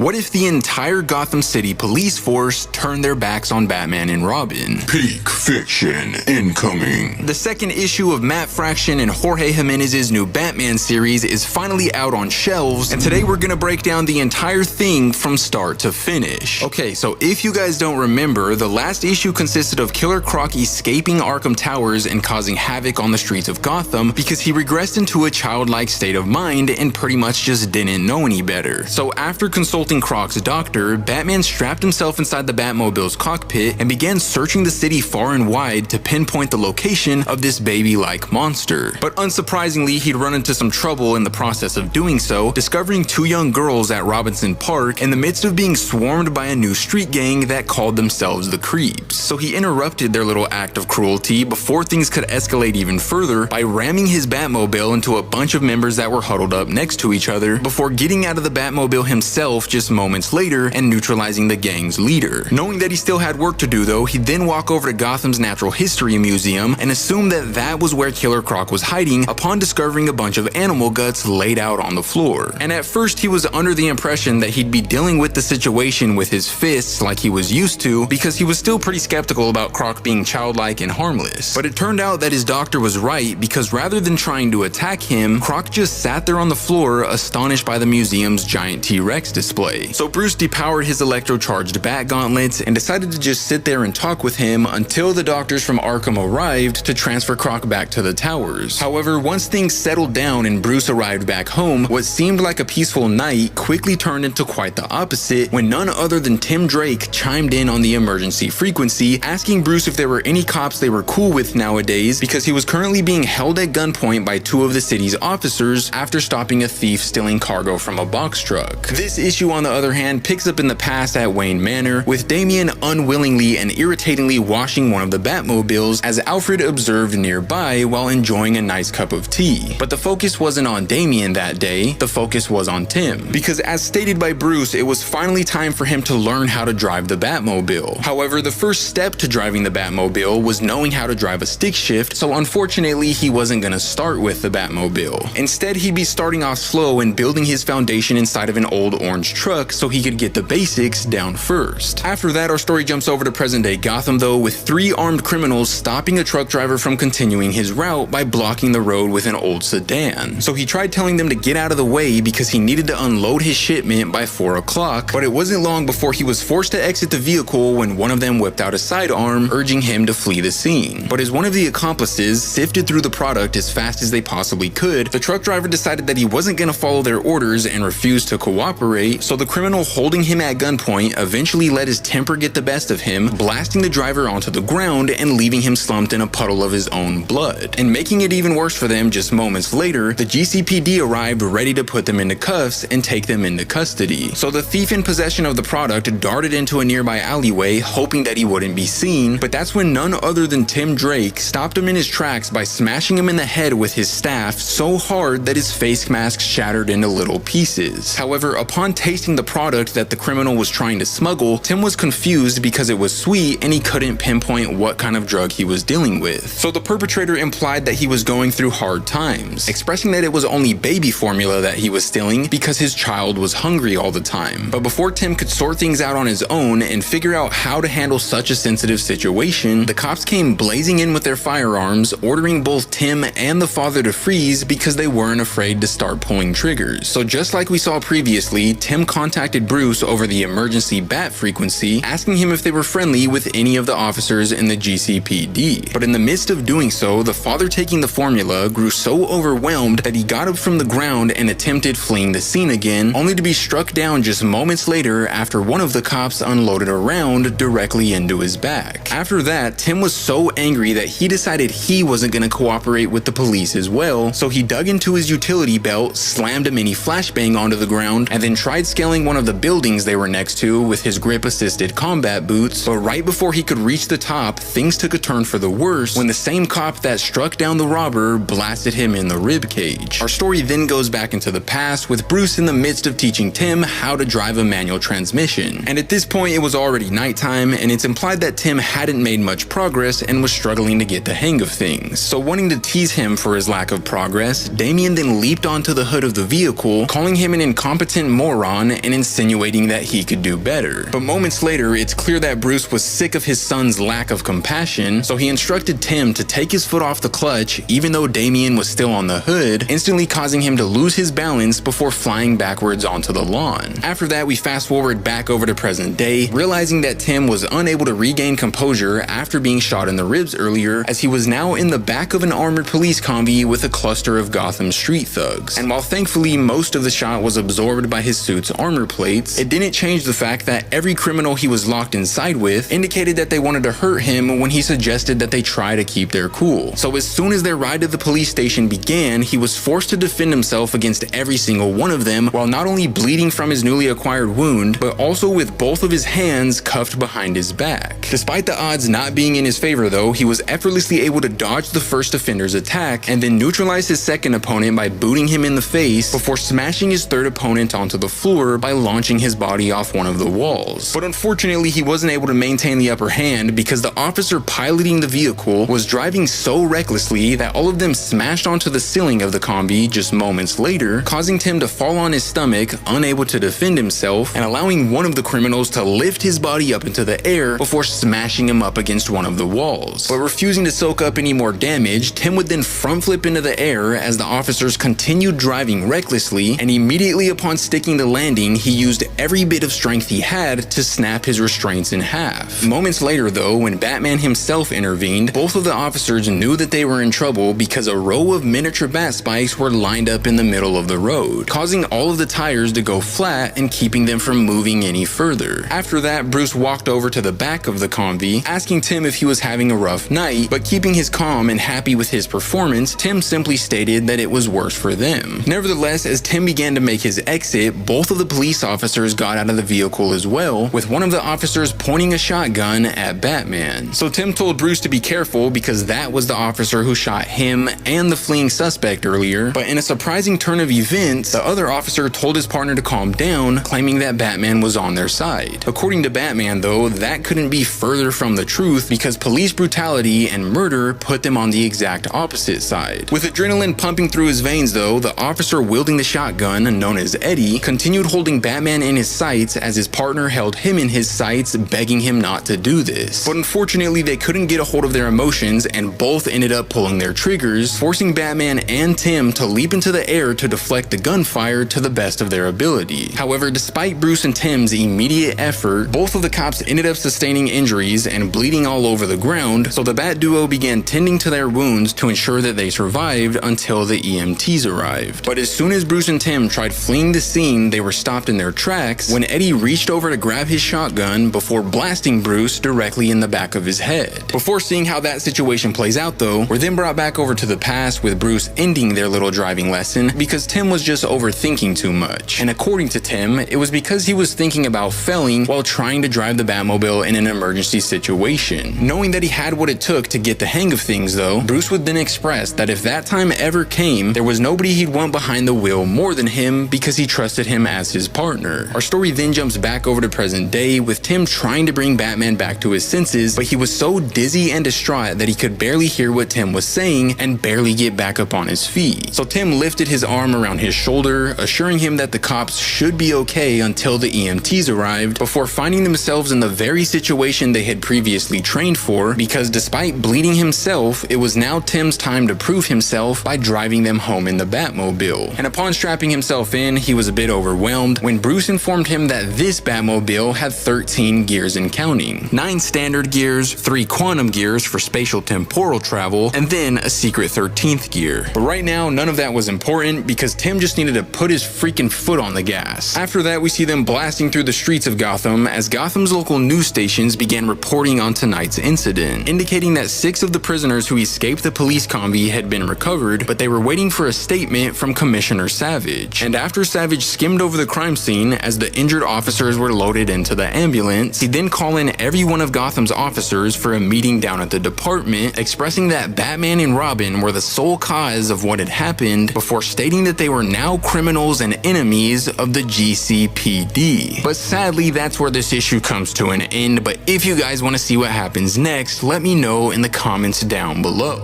What if the entire Gotham City police force turned their backs on Batman and Robin? Peak fiction incoming. The second issue of Matt Fraction and Jorge Jimenez's new Batman series is finally out on shelves, and today we're gonna break down the entire thing from start to finish. Okay, so if you guys don't remember, the last issue consisted of Killer Croc escaping Arkham Towers and causing havoc on the streets of Gotham because he regressed into a childlike state of mind and pretty much just didn't know any better. So after consulting Croc's doctor, Batman strapped himself inside the Batmobile's cockpit and began searching the city far and wide to pinpoint the location of this baby-like monster. But unsurprisingly, he'd run into some trouble in the process of doing so, discovering two young girls at Robinson Park in the midst of being swarmed by a new street gang that called themselves the Creeps. So he interrupted their little act of cruelty before things could escalate even further by ramming his Batmobile into a bunch of members that were huddled up next to each other before getting out of the Batmobile himself just moments later and neutralizing the gang's leader. Knowing that he still had work to do though, he'd then walk over to Gotham's Natural History Museum and assume that that was where Killer Croc was hiding upon discovering a bunch of animal guts laid out on the floor. And at first he was under the impression that he'd be dealing with the situation with his fists like he was used to because he was still pretty skeptical about Croc being childlike and harmless. But it turned out that his doctor was right because rather than trying to attack him, Croc just sat there on the floor astonished by the museum's giant T-Rex display. So Bruce depowered his electro-charged bat gauntlets and decided to just sit there and talk with him until the doctors from Arkham arrived to transfer Croc back to the towers. However, once things settled down and Bruce arrived back home, what seemed like a peaceful night quickly turned into quite the opposite when none other than Tim Drake chimed in on the emergency frequency, asking Bruce if there were any cops they were cool with nowadays because he was currently being held at gunpoint by two of the city's officers after stopping a thief stealing cargo from a box truck. This issue, on the other hand, picks up in the past at Wayne Manor, with Damian unwillingly and irritatingly washing one of the Batmobiles as Alfred observed nearby while enjoying a nice cup of tea. But the focus wasn't on Damian that day, the focus was on Tim. Because as stated by Bruce, it was finally time for him to learn how to drive the Batmobile. However, the first step to driving the Batmobile was knowing how to drive a stick shift, so unfortunately he wasn't gonna start with the Batmobile. Instead, he'd be starting off slow and building his foundation inside of an old orange truck so he could get the basics down first. After that, our story jumps over to present day Gotham though, with three armed criminals stopping a truck driver from continuing his route by blocking the road with an old sedan. So he tried telling them to get out of the way because he needed to unload his shipment by 4 o'clock, but it wasn't long before he was forced to exit the vehicle when one of them whipped out a sidearm, urging him to flee the scene. But as one of the accomplices sifted through the product as fast as they possibly could, the truck driver decided that he wasn't going to follow their orders and refused to cooperate, so the criminal holding him at gunpoint eventually let his temper get the best of him, blasting the driver onto the ground and leaving him slumped in a puddle of his own blood. And making it even worse for them, just moments later, the GCPD arrived ready to put them into cuffs and take them into custody. So the thief in possession of the product darted into a nearby alleyway, hoping that he wouldn't be seen, but that's when none other than Tim Drake stopped him in his tracks by smashing him in the head with his staff so hard that his face mask shattered into little pieces. However, upon tasting the product that the criminal was trying to smuggle, Tim was confused because it was sweet and he couldn't pinpoint what kind of drug he was dealing with. So the perpetrator implied that he was going through hard times, expressing that it was only baby formula that he was stealing because his child was hungry all the time. But before Tim could sort things out on his own and figure out how to handle such a sensitive situation, the cops came blazing in with their firearms, ordering both Tim and the father to freeze because they weren't afraid to start pulling triggers. So just like we saw previously, Tim contacted Bruce over the emergency bat frequency, asking him if they were friendly with any of the officers in the GCPD. But in the midst of doing so, the father taking the formula grew so overwhelmed that he got up from the ground and attempted fleeing the scene again, only to be struck down just moments later after one of the cops unloaded a round directly into his back. After that, Tim was so angry that he decided he wasn't going to cooperate with the police as well, so he dug into his utility belt, slammed a mini flashbang onto the ground, and then tried scaling one of the buildings they were next to with his grip-assisted combat boots. But right before he could reach the top, things took a turn for the worse when the same cop that struck down the robber blasted him in the rib cage. Our story then goes back into the past, with Bruce in the midst of teaching Tim how to drive a manual transmission. And at this point, it was already nighttime, and it's implied that Tim hadn't made much progress and was struggling to get the hang of things. So wanting to tease him for his lack of progress, Damian then leaped onto the hood of the vehicle, calling him an incompetent moron down and insinuating that he could do better. But moments later, it's clear that Bruce was sick of his son's lack of compassion, so he instructed Tim to take his foot off the clutch even though Damian was still on the hood, instantly causing him to lose his balance before flying backwards onto the lawn. After that, we fast forward back over to present day, realizing that Tim was unable to regain composure after being shot in the ribs earlier, as he was now in the back of an armored police combi with a cluster of Gotham street thugs. And while thankfully most of the shot was absorbed by his suit's armor plates, it didn't change the fact that every criminal he was locked inside with indicated that they wanted to hurt him when he suggested that they try to keep their cool. So as soon as their ride to the police station began, he was forced to defend himself against every single one of them, while not only bleeding from his newly acquired wound, but also with both of his hands cuffed behind his back. Despite the odds not being in his favor though, he was effortlessly able to dodge the first offender's attack and then neutralize his second opponent by booting him in the face before smashing his third opponent onto the floor by launching his body off one of the walls. But unfortunately, he wasn't able to maintain the upper hand because the officer piloting the vehicle was driving so recklessly that all of them smashed onto the ceiling of the combi just moments later, causing Tim to fall on his stomach, unable to defend himself, and allowing one of the criminals to lift his body up into the air before smashing him up against one of the walls. But refusing to soak up any more damage, Tim would then front flip into the air as the officers continued driving recklessly, and immediately upon sticking the landing, he used every bit of strength he had to snap his restraints in half. Moments later though, when Batman himself intervened, both of the officers knew that they were in trouble because a row of miniature bat spikes were lined up in the middle of the road, causing all of the tires to go flat and keeping them from moving any further. After that, Bruce walked over to the back of the convoy, asking Tim if he was having a rough night, but keeping his calm and happy with his performance, Tim simply stated that it was worse for them. Nevertheless, as Tim began to make his exit, both of the police officers got out of the vehicle as well, with one of the officers pointing a shotgun at Batman. So Tim told Bruce to be careful because that was the officer who shot him and the fleeing suspect earlier, but in a surprising turn of events, the other officer told his partner to calm down, claiming that Batman was on their side. According to Batman though, that couldn't be further from the truth because police brutality and murder put them on the exact opposite side. With adrenaline pumping through his veins though, the officer wielding the shotgun, known as Eddie, continued holding Batman in his sights as his partner held him in his sights, begging him not to do this. But unfortunately, they couldn't get a hold of their emotions and both ended up pulling their triggers, forcing Batman and Tim to leap into the air to deflect the gunfire to the best of their ability. However, despite Bruce and Tim's immediate effort, both of the cops ended up sustaining injuries and bleeding all over the ground, so the Bat duo began tending to their wounds to ensure that they survived until the EMTs arrived. But as soon as Bruce and Tim tried fleeing the scene, they were stopped in their tracks when Eddie reached over to grab his shotgun before blasting Bruce directly in the back of his head. Before seeing how that situation plays out though, we're then brought back over to the past with Bruce ending their little driving lesson because Tim was just overthinking too much. And according to Tim, it was because he was thinking about failing while trying to drive the Batmobile in an emergency situation. Knowing that he had what it took to get the hang of things though, Bruce would then express that if that time ever came, there was nobody he'd want behind the wheel more than him because he trusted him as his partner. Our story then jumps back over to present day with Tim trying to bring Batman back to his senses, but he was so dizzy and distraught that he could barely hear what Tim was saying and barely get back up on his feet. So Tim lifted his arm around his shoulder, assuring him that the cops should be okay until the EMTs arrived, before finding themselves in the very situation they had previously trained for, because despite bleeding himself, it was now Tim's time to prove himself by driving them home in the Batmobile. And upon strapping himself in, he was a bit overwhelmed when Bruce informed him that this Batmobile had 13 gears and counting. 9 standard gears, 3 quantum gears for spatial temporal travel, and then a secret 13th gear. But right now, none of that was important because Tim just needed to put his freaking foot on the gas. After that, we see them blasting through the streets of Gotham as Gotham's local news stations began reporting on tonight's incident, indicating that 6 of the prisoners who escaped the police combi had been recovered, but they were waiting for a statement from Commissioner Savage. And after Savage skimmed over the crime scene as the injured officers were loaded into the ambulance, he then called in every one of Gotham's officers for a meeting down at the department, expressing that Batman and Robin were the sole cause of what had happened, before stating that they were now criminals and enemies of the GCPD. But sadly, that's where this issue comes to an end, but if you guys want to see what happens next, let me know in the comments down below.